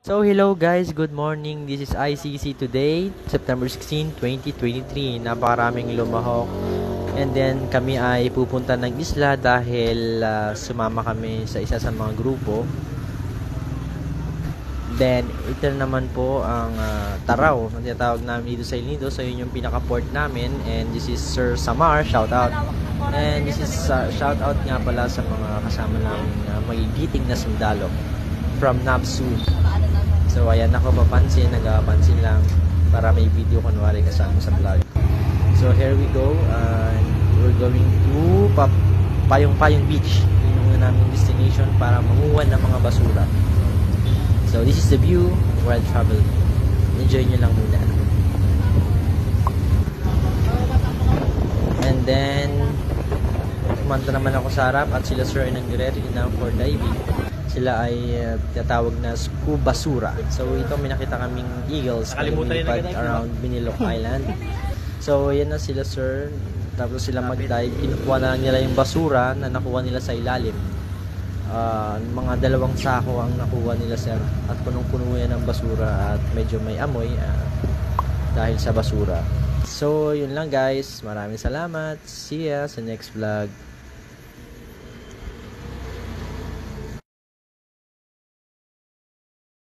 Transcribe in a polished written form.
So hello guys, good morning. This is ICC today, September 16, 2023. Napakaraming lumahok. And then kami ay pupunta ng isla dahil sumama kami sa isa sa mga grupo. Then ito naman po ang Taraw, ang tinatawag namin dito sa El Nido. So yun yung pinaka-port namin. And this is Sir Samar, shout out. And this is shout out nga pala sa mga kasama namin magigiting na sundalo from Napsu. So ayan, ako nagpapansin lang para may video kunwari kasama sa vlog. So here we go, we're going to Payong Beach. Yun yung naming destination para manguha ng mga basura. So this is the view while traveling. Enjoy nyo lang muna. And then kumanta naman ako sa harap at sila Sir ay nag-ready na for diving. Sila ay tinatawag na Scubasura. So ito may nakita kaming eagles na lumipad around Binilok Island. So yan na sila Sir. Tapos sila mag-dive. Kinukuha na lang nila yung basura na nakuha nila sa ilalim. Mga 2 sako ang nakuha nila Sir. At punong-puno yan ng basura at medyo may amoy dahil sa basura. So yun lang guys. Maraming salamat. See ya sa next vlog.